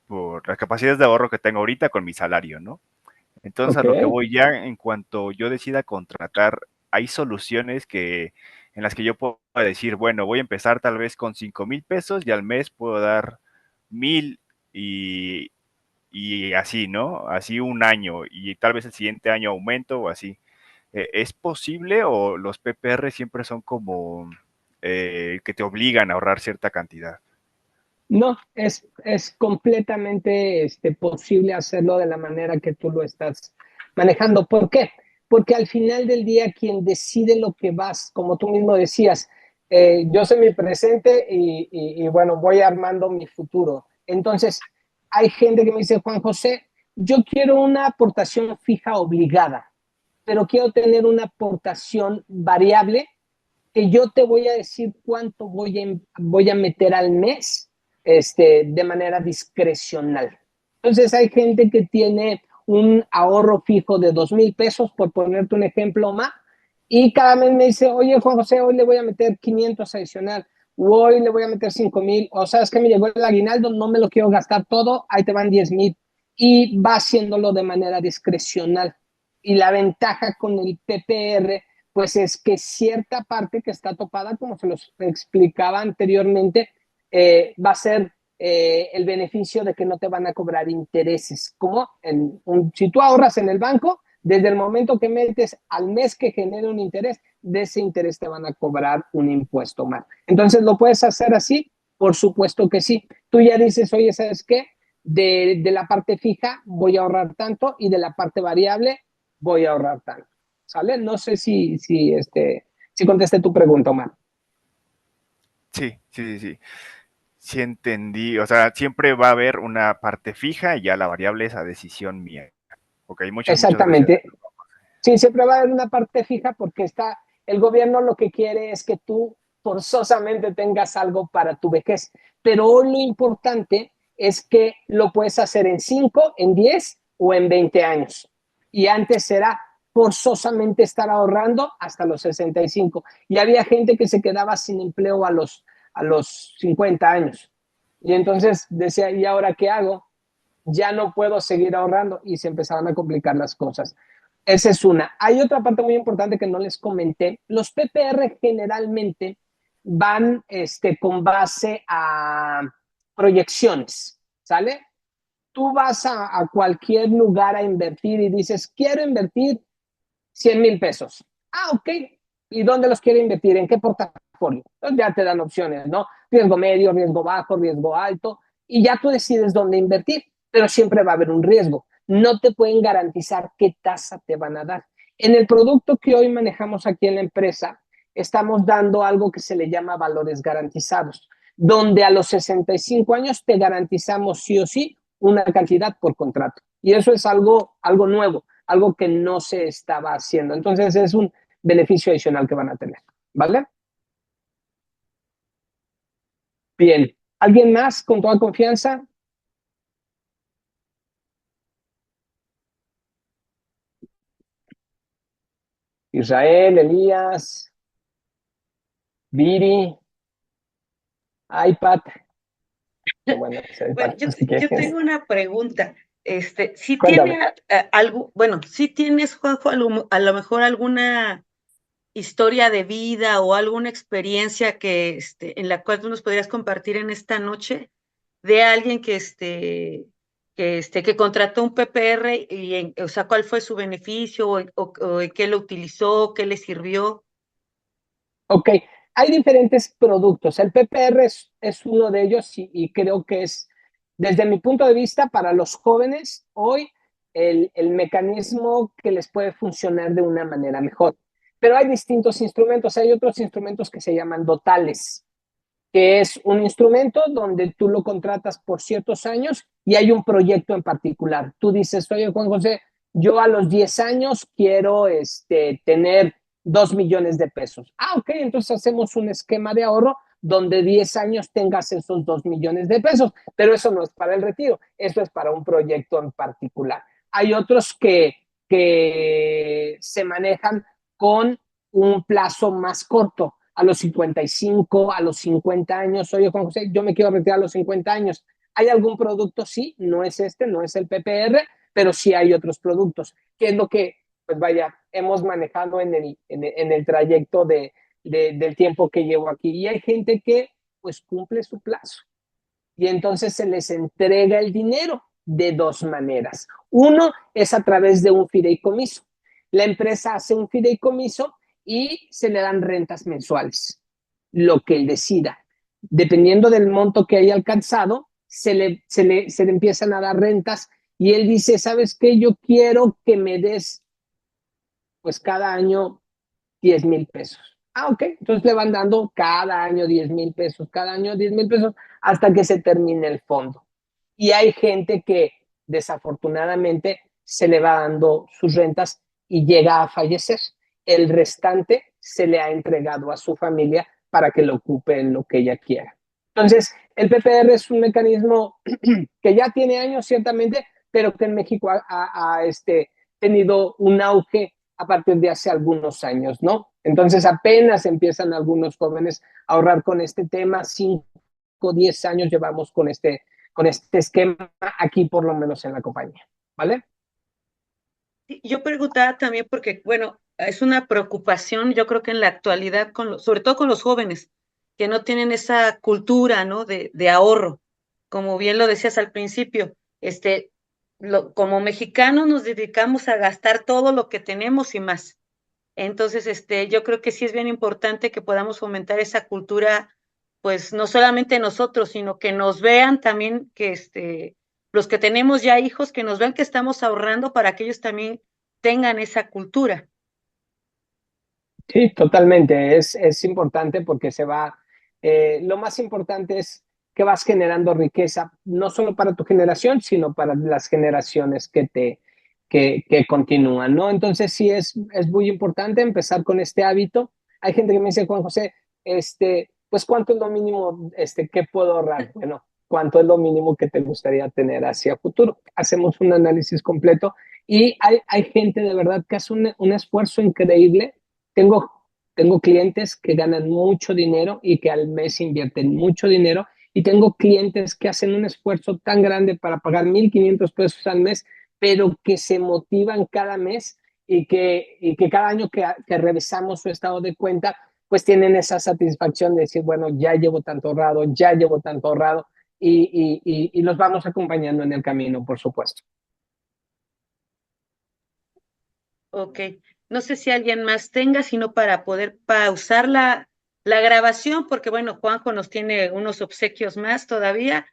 por las capacidades de ahorro que tengo ahorita con mi salario, ¿no? Entonces, a
ok.
lo que voy ya, en cuanto yo decida contratar, hay soluciones en las que yo puedo decir, bueno, voy a empezar tal vez con 5,000 pesos y al mes puedo dar 1,000 y, y así, ¿no? Así un año y tal vez el siguiente año aumento o así. ¿Es posible o los PPR siempre son como que te obligan a ahorrar cierta cantidad?
No, es completamente posible hacerlo de la manera que tú lo estás manejando. ¿Por qué? Porque al final del día quien decide lo que vas, como tú mismo decías, yo soy mi presente y bueno, voy armando mi futuro. Entonces, hay gente que me dice, Juan José, yo quiero una aportación fija obligada, pero quiero tener una aportación variable que yo te voy a decir cuánto voy a meter al mes de manera discrecional. Entonces hay gente que tiene un ahorro fijo de 2,000 pesos, por ponerte un ejemplo más, y cada mes me dice, oye Juan José, hoy le voy a meter 500 adicional, o hoy le voy a meter 5,000, o sabes que me llegó el aguinaldo, no me lo quiero gastar todo, ahí te van 10,000, y va haciéndolo de manera discrecional. Y la ventaja con el PPR pues es que cierta parte que está topada, como se los explicaba anteriormente, va a ser el beneficio de que no te van a cobrar intereses. Como si tú ahorras en el banco, desde el momento que metes al mes que genere un interés, de ese interés te van a cobrar un impuesto más. Entonces, ¿lo puedes hacer así? Por supuesto que sí. Tú ya dices, oye, ¿sabes qué? De la parte fija voy a ahorrar tanto y de la parte variable voy a ahorrar tanto. ¿Sale? No sé si contesté tu pregunta, Omar.
Sí, sí, sí, sí. Sí entendí. O sea, siempre va a haber una parte fija y ya la variable es a decisión mía. Ok, muchas gracias.
Exactamente. Sí, siempre va a haber una parte fija porque el gobierno lo que quiere es que tú forzosamente tengas algo para tu vejez. Pero hoy lo importante es que lo puedes hacer en 5, en 10 o en 20 años. Y antes era forzosamente estar ahorrando hasta los 65. Y había gente que se quedaba sin empleo a los 50 años. Y entonces decía, ¿y ahora qué hago? ya no puedo seguir ahorrando y se empezaban a complicar las cosas. Esa es una. Hay otra parte muy importante que no les comenté. Los PPR generalmente van con base a proyecciones, ¿sale? Tú vas a cualquier lugar a invertir y dices, quiero invertir 100,000 pesos. Ah, ok. ¿Y dónde los quiere invertir? ¿En qué portafolio? Entonces ya te dan opciones, ¿no? Riesgo medio, riesgo bajo, riesgo alto, y ya tú decides dónde invertir, pero siempre va a haber un riesgo. No te pueden garantizar qué tasa te van a dar. En el producto que hoy manejamos aquí en la empresa, estamos dando algo que se le llama valores garantizados, donde a los 65 años te garantizamos sí o sí una cantidad por contrato. Y eso es algo nuevo, algo que no se estaba haciendo. Entonces es un beneficio adicional que van a tener, ¿vale? Bien. ¿Alguien más con toda confianza? Israel, Elías, Viri, iPad. Bueno,
Bueno,
así que
yo tengo una pregunta. Si
cuéntame.
tiene algo, bueno, si tienes, Juanjo, a lo mejor alguna historia de vida o alguna experiencia que, en la cual tú nos podrías compartir en esta noche de alguien que contrató un PPR y, o sea, cuál fue su beneficio o en qué lo utilizó, qué le sirvió.
Ok, hay diferentes productos. El PPR es uno de ellos y creo que es, desde mi punto de vista, para los jóvenes hoy, el mecanismo que les puede funcionar de una manera mejor. Pero hay distintos instrumentos. Hay otros instrumentos que se llaman dotales, que es un instrumento donde tú lo contratas por ciertos años y hay un proyecto en particular. Tú dices, oye, Juan José, yo a los 10 años quiero tener 2 millones de pesos. Ah, ok, entonces hacemos un esquema de ahorro donde 10 años tengas esos 2 millones de pesos, pero eso no es para el retiro, eso es para un proyecto en particular. Hay otros que se manejan con un plazo más corto, a los 55, a los 50 años. Oye, Juan José, yo me quiero retirar a los 50 años. ¿Hay algún producto? Sí, no es no es el PPR, pero sí hay otros productos. ¿Qué es lo que, pues vaya, hemos manejado en el trayecto del tiempo que llevo aquí? Y hay gente que, pues, cumple su plazo. Y entonces se les entrega el dinero de dos maneras. Uno es a través de un fideicomiso. La empresa hace un fideicomiso y se le dan rentas mensuales, lo que él decida. Dependiendo del monto que haya alcanzado, se le empiezan a dar rentas y él dice, ¿sabes qué? Yo quiero que me des, pues cada año 10,000 pesos. Ah, ok. Entonces le van dando cada año 10,000 pesos, cada año 10,000 pesos, hasta que se termine el fondo. Y hay gente que desafortunadamente se le va dando sus rentas y llega a fallecer. El restante se le ha entregado a su familia para que lo ocupe en lo que ella quiera. Entonces, el PPR es un mecanismo que ya tiene años, ciertamente, pero que en México ha tenido un auge a partir de hace algunos años, ¿no? Entonces apenas empiezan algunos jóvenes a ahorrar con este tema. 5 o 10 años llevamos con este esquema aquí, por lo menos en la compañía, ¿vale?
Yo preguntaba también porque, bueno, es una preocupación, yo creo que en la actualidad, sobre todo con los jóvenes, que no tienen esa cultura, ¿no? De ahorro. Como bien lo decías al principio, como mexicanos nos dedicamos a gastar todo lo que tenemos y más. Entonces, yo creo que sí es bien importante que podamos fomentar esa cultura, pues no solamente nosotros, sino que nos vean también que los que tenemos ya hijos, que nos vean que estamos ahorrando para que ellos también tengan esa cultura.
Sí, totalmente. Es importante porque lo más importante es que vas generando riqueza, no solo para tu generación, sino para las generaciones que continúan, ¿no? Entonces sí es muy importante empezar con este hábito. Hay gente que me dice, Juan José, pues ¿cuánto es lo mínimo que puedo ahorrar? Bueno, ¿cuánto es lo mínimo que te gustaría tener hacia futuro? Hacemos un análisis completo y hay gente de verdad que hace un esfuerzo increíble. Tengo clientes que ganan mucho dinero y que al mes invierten mucho dinero y tengo clientes que hacen un esfuerzo tan grande para pagar 1,500 pesos al mes, pero que se motivan cada mes y que cada año que revisamos su estado de cuenta, pues tienen esa satisfacción de decir, bueno, ya llevo tanto ahorrado, y los vamos acompañando en el camino, por supuesto.
Ok, no sé si alguien más tenga, sino para poder pausar la grabación, porque bueno, Juanjo nos tiene unos obsequios más todavía,